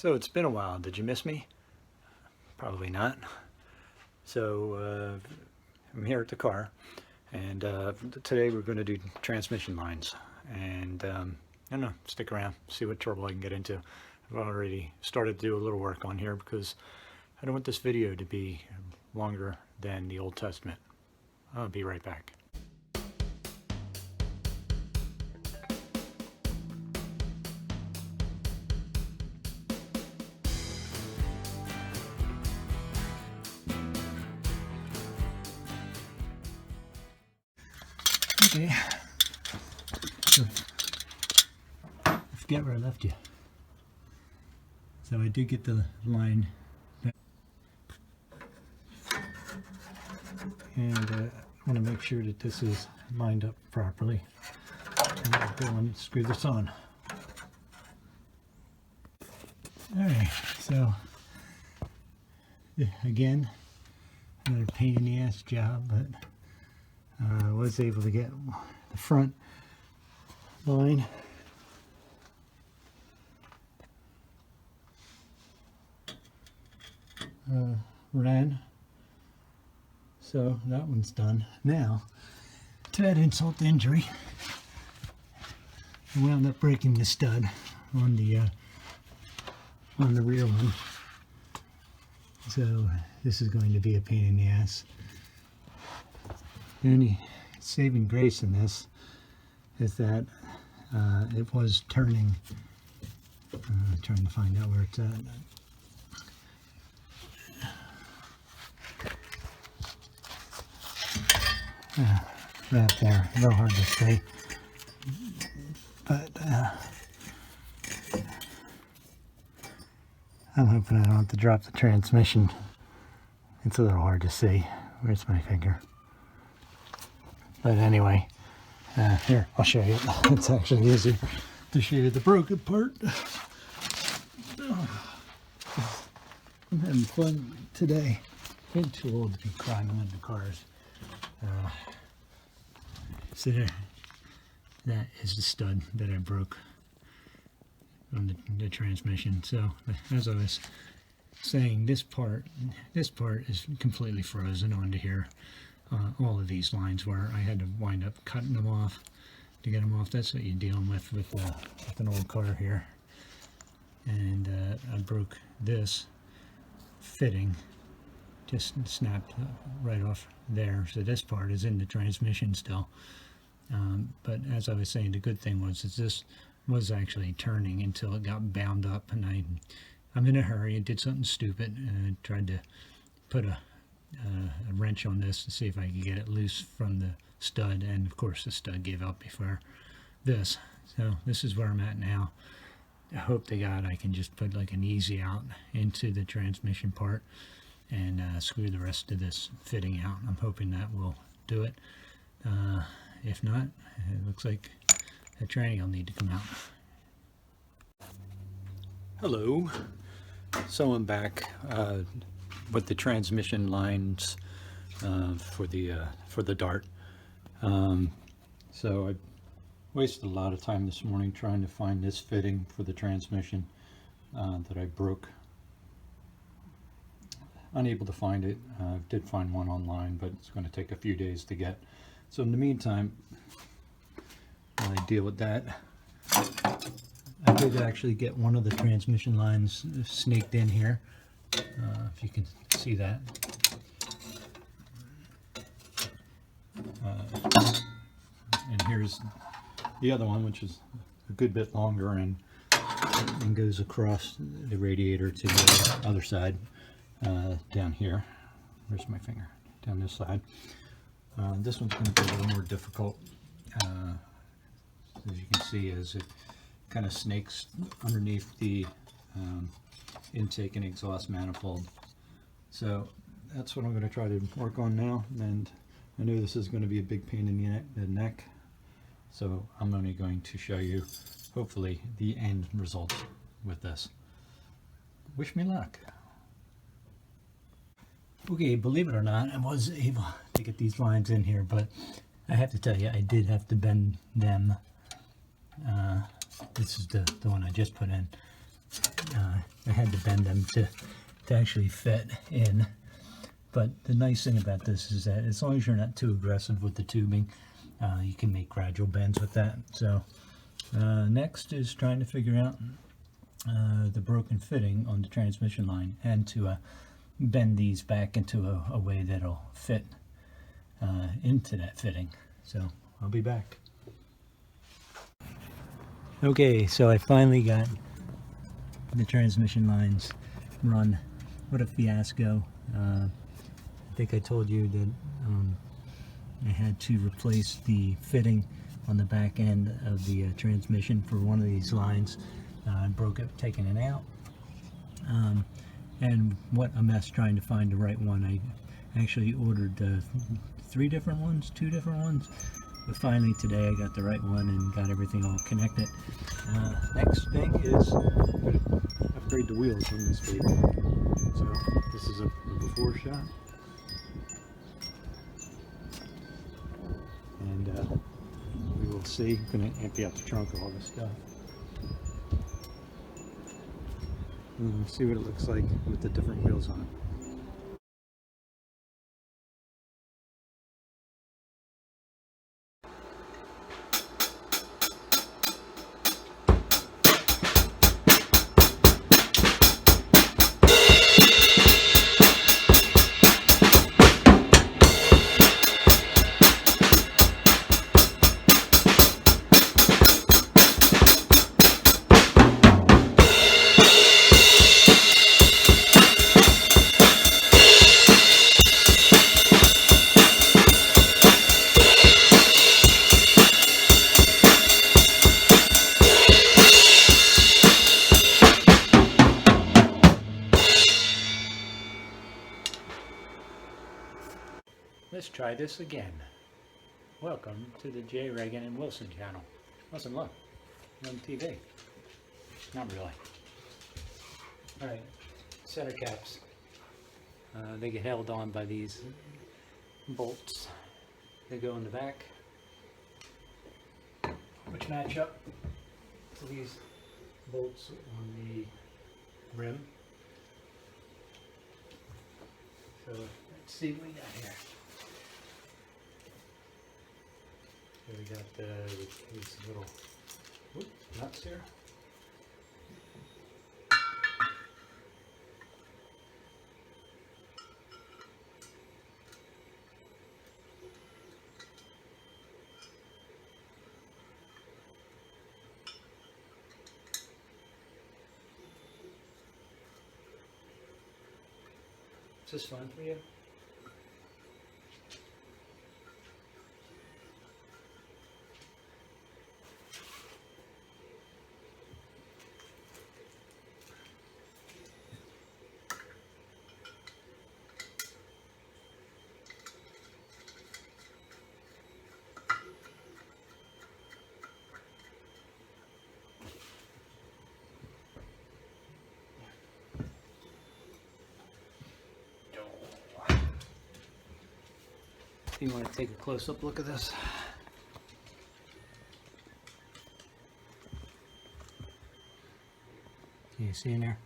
So it's been a while. Did you miss me? Probably not. So I'm here at the car, and today we're going to do transmission lines. And I don't know, stick around, see what trouble I can get into. I've already started to do a little work on here because I don't want this video to be longer than the Old Testament. I'll be right back. Okay, so I forget where I left you. So I did get the line back. And I want to make sure that this is lined up properly. And I'll go and screw this on. Alright, so again, another pain in the ass job, but I was able to get the front line ran, so that one's done. Now, to add insult to injury, I wound up breaking the stud on the rear one, so this is going to be a pain in the ass. The only saving grace in this is that it was turning. Trying to find out where it's at. Right there, a little hard to say, but I'm hoping I don't have to drop the transmission. It's a little hard to see. Where's my finger? But anyway, here, I'll show you. It's actually easier to show you the broken part. I'm having fun today. Getting too old to be climbing into cars. So there, that is the stud that I broke on the transmission. So as I was saying, this part is completely frozen onto here. All of these lines where I had to wind up cutting them off to get them off. That's what you're dealing with an old car here. And I broke this fitting, just snapped right off there. So this part is in the transmission still. But as I was saying, the good thing was is this was actually turning until it got bound up, and I'm in a hurry. I did something stupid and I tried to put a wrench on this to see if I could get it loose from the stud, and of course the stud gave up before this. So this is where I'm at now. I hope to God I can just put like an easy out into the transmission part and screw the rest of this fitting out. I'm hoping that will do it. If not, it looks like a tranny will need to come out. Hello. So I'm back with the transmission lines for the Dart. So I wasted a lot of time this morning trying to find this fitting for the transmission that I broke. Unable to find it. I did find one online, but it's going to take a few days to get. So in the meantime, while I deal with that, I did actually get one of the transmission lines snaked in here. If you can see that. And here's the other one, which is a good bit longer and goes across the radiator to the other side, down here. Where's my finger? Down this side. This one's going to be a little more difficult, as you can see, as it kind of snakes underneath the intake and exhaust manifold. So that's what I'm going to try to work on now, and I know this is going to be a big pain in the neck, so I'm only going to show you hopefully the end result with this. Wish me luck. Okay, believe it or not, I was able to get these lines in here, but I have to tell you, I did have to bend them. This is the one I just put in. I had to bend them to actually fit in. But the nice thing about this is that as long as you're not too aggressive with the tubing, you can make gradual bends with that. So next is trying to figure out the broken fitting on the transmission line and to bend these back into a way that'll fit into that fitting. So I'll be back. Okay, so I finally got the transmission lines run. What a fiasco. I think I told you that I had to replace the fitting on the back end of the transmission for one of these lines. I broke it taking it out. And what a mess trying to find the right one. I actually ordered 2 different ones, but finally today I got the right one and got everything all connected. Next thing is upgrade the wheels on this baby. So this is a before shot. And we will see. I'm going to empty out the trunk of all this stuff. And see what it looks like with the different wheels on it. Let's try this again. Welcome to the J. Reagan and Wilson channel. Listen, look, I'm on TV. Not really. Alright, center caps. They get held on by these bolts. They go in the back, which match up to these bolts on the rim. So let's see what we got here. So we got these little nuts here. Is this fun for you? You want to take a close-up look at this? Can you see in there?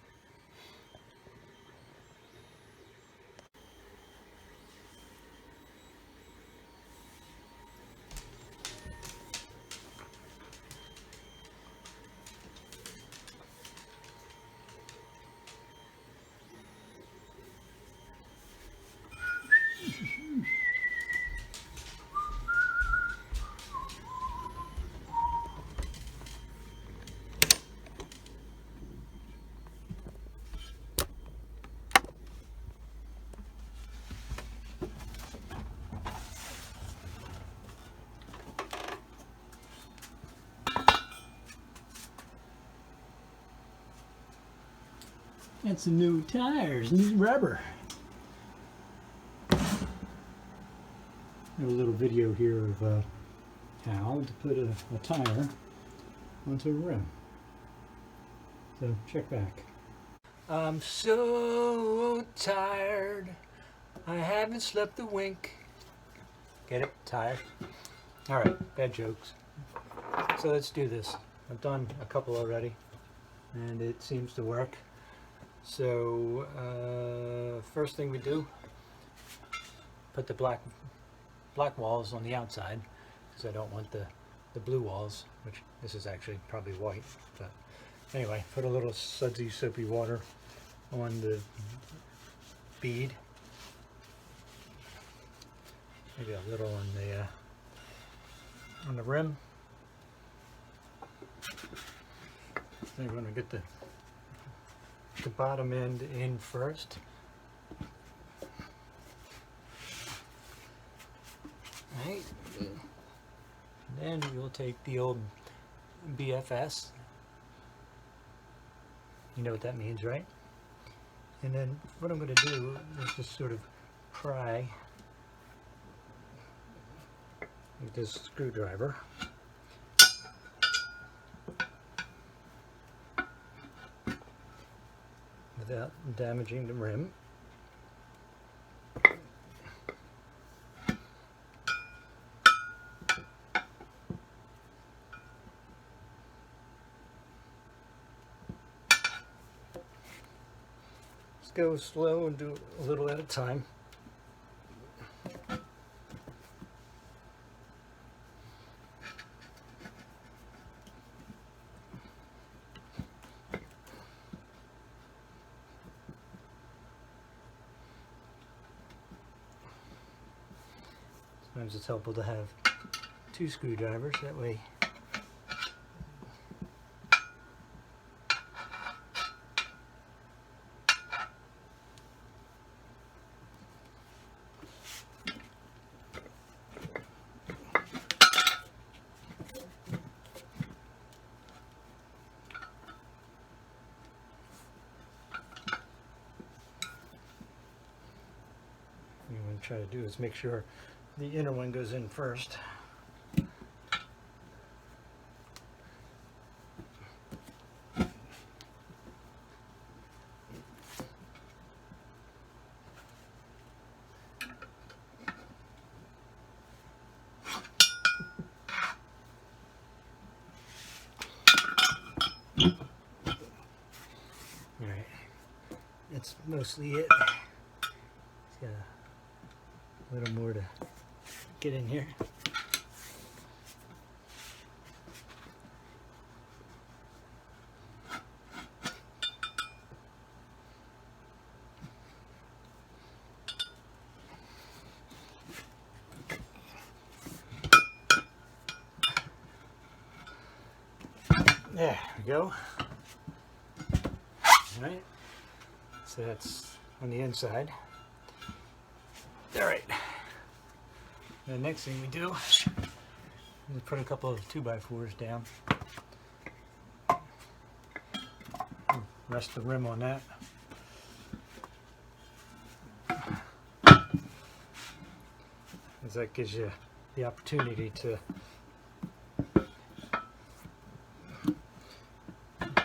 And some new tires, new rubber. A little video here of how to put a tire onto a rim. So check back. I'm so tired. I haven't slept a wink. Get it? Tired? Alright, bad jokes. So let's do this. I've done a couple already. and it seems to work. So first thing we do, put the black walls on the outside, because I don't want the blue walls, which this is actually probably white, but anyway, put a little sudsy soapy water on the bead, maybe a little on the rim. Then we're going to get the bottom end in first. Right. And then we'll take the old BFS. You know what that means, right? And then what I'm going to do is just sort of pry with this screwdriver. Without damaging the rim. Let's go slow and do a little at a time. Sometimes it's helpful to have two screwdrivers, that way what you want to try to do is make sure the inner one goes in first. Alright, that's mostly it. It's got a little more to get in here. There we go. Alright, so that's on the inside. Alright, the next thing we do is put a couple of 2x4s down. Rest the rim on that. As that gives you the opportunity to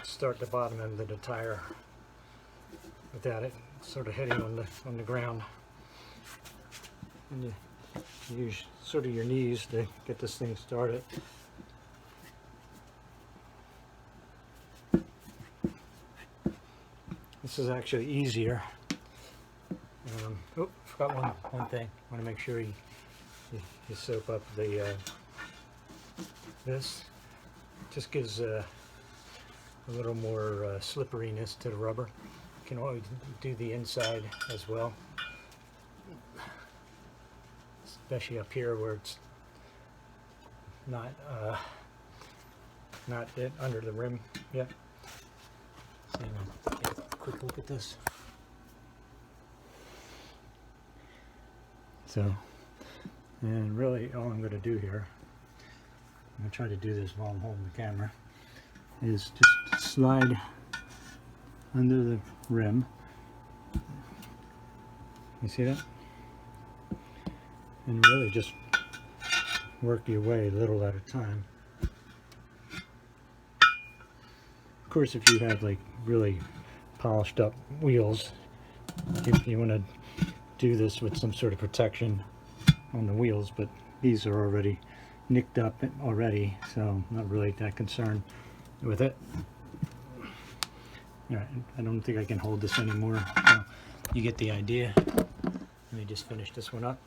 start the bottom end of the tire without it sort of hitting on the ground. And you use sort of your knees to get this thing started. This is actually easier. Oh, forgot one thing. I want to make sure you soap up the this. Just gives a little more slipperiness to the rubber. You can always do the inside as well, especially up here where it's not under the rim yet. So take a quick look at this. So, and really all I'm going to do here, I'm going to try to do this while I'm holding the camera, is just slide under the rim. You see that? And really just work your way a little at a time. Of course, if you have like really polished up wheels, if you want to do this with some sort of protection on the wheels, but these are already nicked up already, so I'm not really that concerned with it. Alright, I don't think I can hold this anymore. So you get the idea. Let me just finish this one up.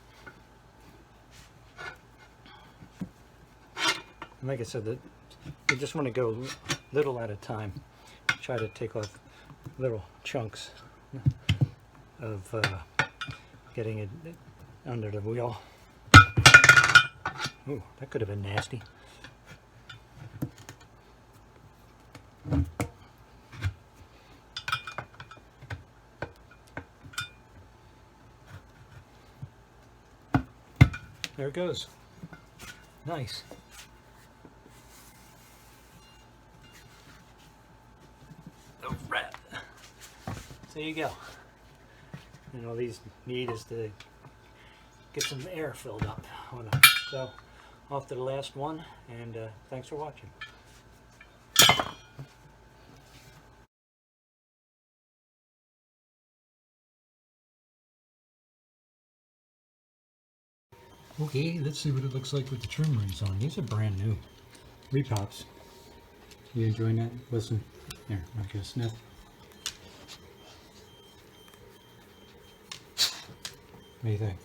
And like I said, that you just want to go little at a time. Try to take off little chunks of getting it under the wheel. Oh, that could have been nasty. There it goes. Nice. The rat. So there you go. And all these need is to get some air filled up on them. So off to the last one, and thanks for watching. Okay, let's see what it looks like with the trim rings on. These are brand new. Repops. You enjoying that? Listen. There, I'll get a sniff. What do you think?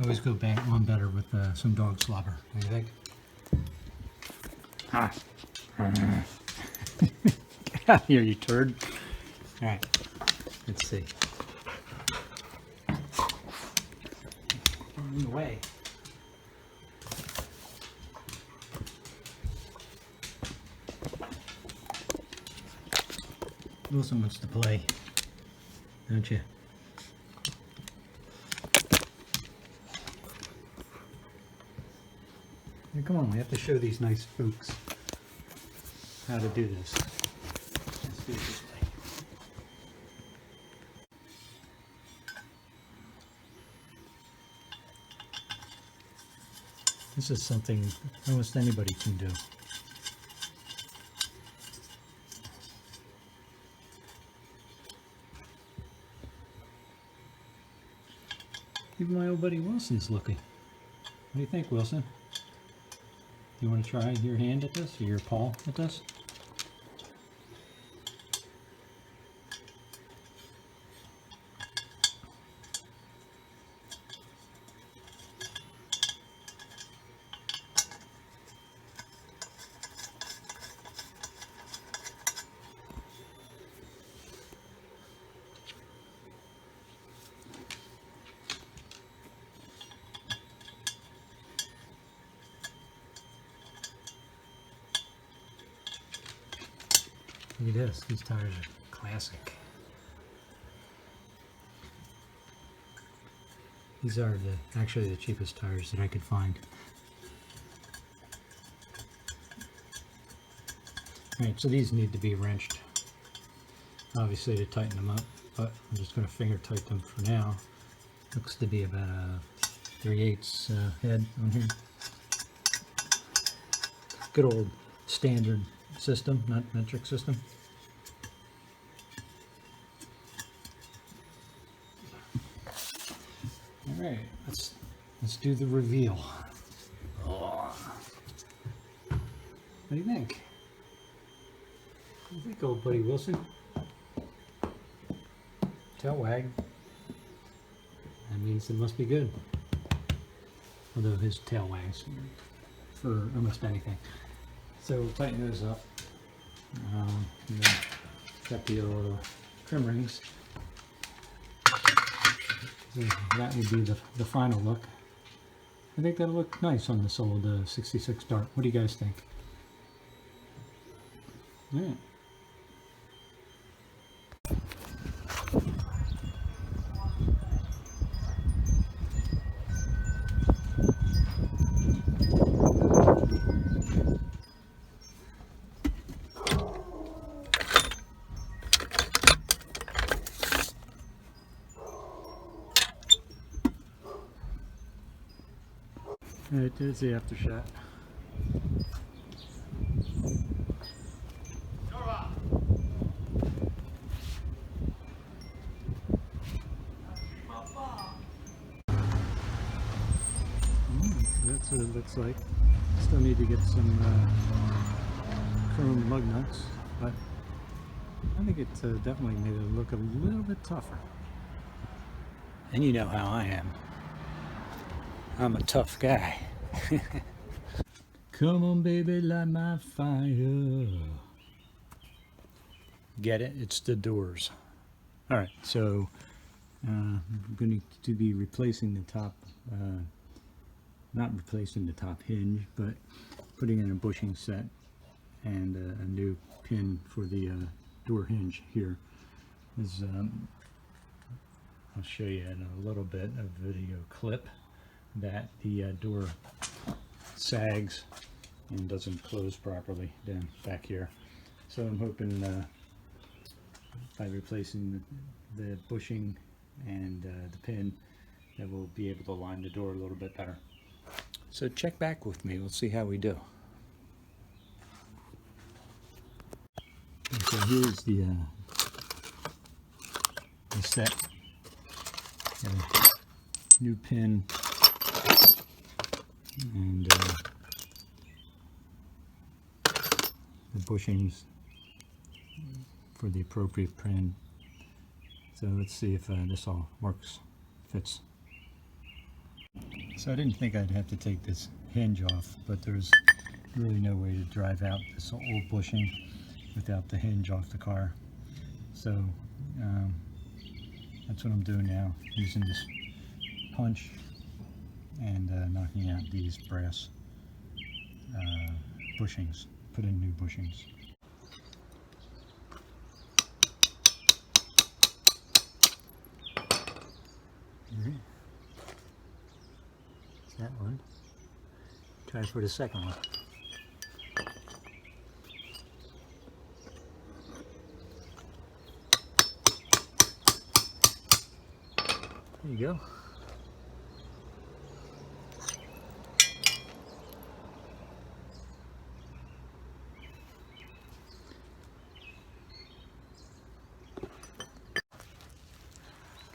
Always go back one better with some dog slobber. What do you think? Ah. Get out of here, you turd. Alright, let's see. In the way. Wilson wants to play, don't you? Now, come on, we have to show these nice folks how to do this. Let's do it this way. This is something almost anybody can do. Even my old buddy Wilson's looking. What do you think, Wilson? You want to try your hand at this, or your paw at this? Look at this, these tires are classic. These are actually the cheapest tires that I could find. Alright, so these need to be wrenched, obviously, to tighten them up, but I'm just going to finger tighten them for now. Looks to be about a 3/8 head on here. Good old standard system, not metric system. All right, let's do the reveal. Oh. What do you think? What do you think, old buddy Wilson? Tail wag. That means it must be good. Although his tail wags for almost anything. So we'll tighten those up. And then got the little trim rings. So that would be the final look. I think that'll look nice on this old 66 Dart. What do you guys think? All right. Alright, there's the after shot. That's what it looks like. Still need to get some chrome lug nuts. but I think it definitely made it look a little bit tougher. And you know how I am. I'm a tough guy. Come on, baby, light my fire. Get it? It's the doors. All right, so I'm going to be replacing the top, not replacing the top hinge, but putting in a bushing set and a new pin for the door hinge here. I'll show you in a little bit of video clip that the door sags and doesn't close properly down back here. So I'm hoping by replacing the bushing and the pin that we'll be able to line the door a little bit better. So check back with me, we'll see how we do. So here's the set. Got a new pin and the bushings for the appropriate pin. So let's see if this all works, fits. So I didn't think I'd have to take this hinge off, but there's really no way to drive out this old bushing without the hinge off the car. So that's what I'm doing now, using this punch and knocking out these brass bushings, put in new bushings. That's that one. Try for the second one. There you go.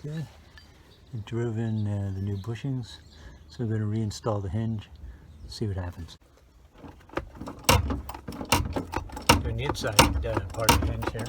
Good. I drove in the new bushings, so I'm going to reinstall the hinge, see what happens. Doing the inside part of the hinge here.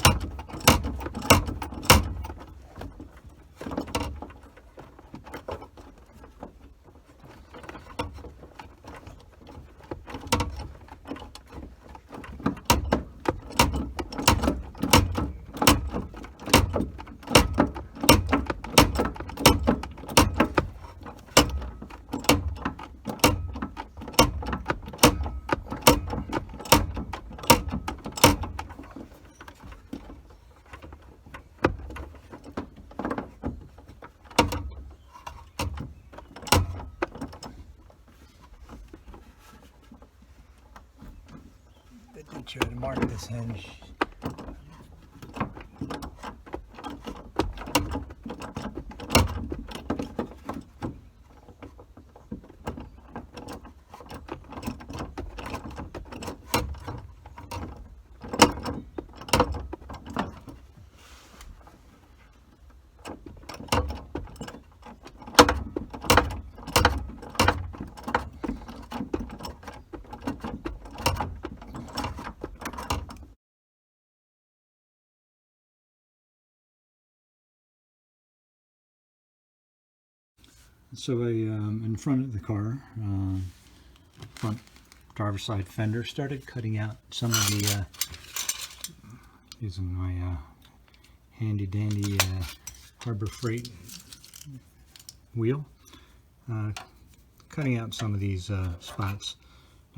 I did try to mark this hinge. So in front of the car, front driver's side fender, started cutting out some of the, using my handy dandy Harbor Freight wheel, cutting out some of these spots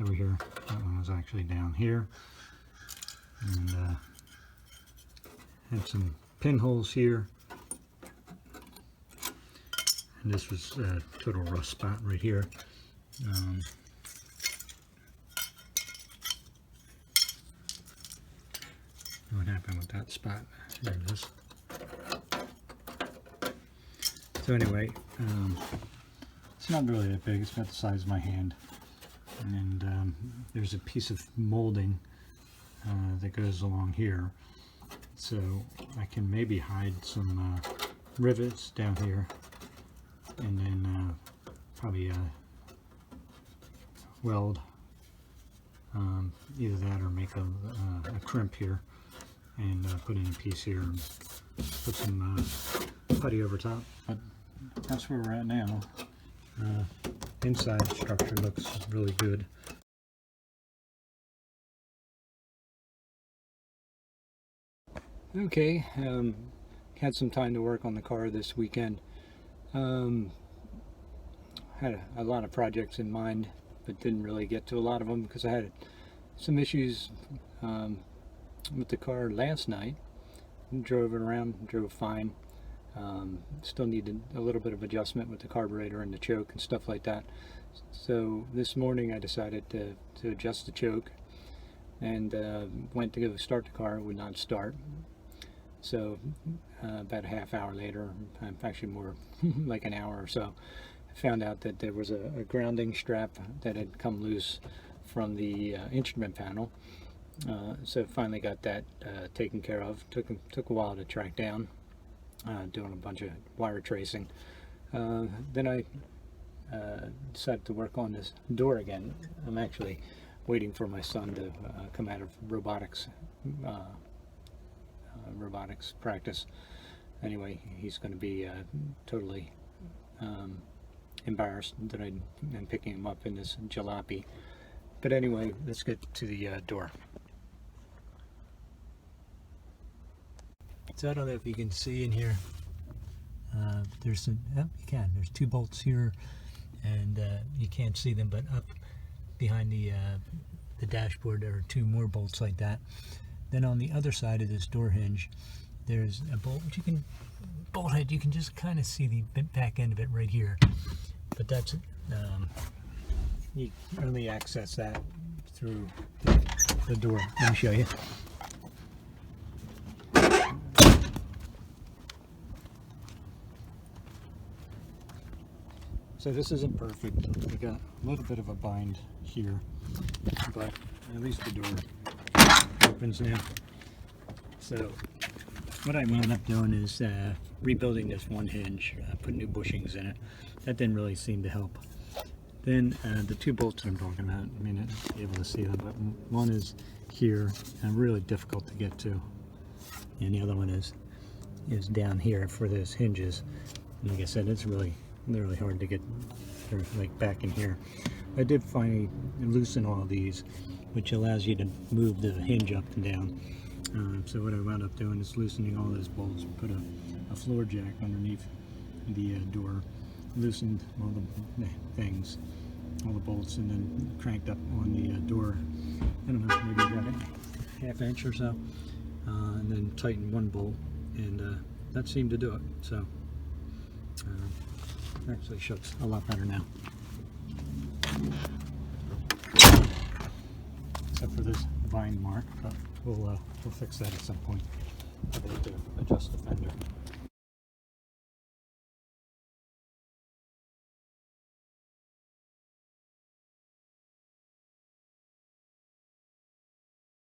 over here. That one was actually down here, and had some pinholes here. And this was a total rough spot right here. What happened with that spot? There it is. So anyway, it's not really that big. It's about the size of my hand. And there's a piece of molding that goes along here. So I can maybe hide some rivets down here. And then probably weld either that or make a crimp here and put in a piece here and put some putty over top. But that's where we're at now. Inside structure looks really good. Okay, had some time to work on the car this weekend. Had a lot of projects in mind, but didn't really get to a lot of them because I had some issues with the car last night. Drove it around, drove fine. Still needed a little bit of adjustment with the carburetor and the choke and stuff like that. So this morning I decided to adjust the choke, and went to go start the car. It would not start. So about a half hour later, actually more like an hour or so, I found out that there was a grounding strap that had come loose from the instrument panel. So finally got that taken care of. Took a while to track down, doing a bunch of wire tracing. Then I decided to work on this door again. I'm actually waiting for my son to come out of robotics practice. Anyway, he's going to be totally embarrassed that I'm picking him up in this jalopy. But anyway, let's get to the door. So I don't know if you can see in here. There's some. Oh, you can. There's two bolts here, and you can't see them, but up behind the dashboard there are two more bolts like that. Then on the other side of this door hinge, there's a bolt which bolt head. You can just kind of see the back end of it right here, but that's you only access that through the door. Let me show you. So this isn't perfect. We got a little bit of a bind here, but at least the door opens now. So what I wound up doing is rebuilding this one hinge, put new bushings in it. That didn't really seem to help. Then the two bolts that I'm talking about, I mean, I'll be able to see them, but one is here and really difficult to get to, and the other one is down here for those hinges. And like I said, it's really hard to get. They're like back in here. I did finally loosen all of these, which allows you to move the hinge up and down. So what I wound up doing is loosening all those bolts, put a floor jack underneath the door, loosened all the things, all the bolts, and then cranked up on the door. I don't know, maybe about a half inch or so, and then tightened one bolt, and that seemed to do it. So actually shuts a lot better now, except for this bind mark, but we'll fix that at some point. I'll have to adjust the fender.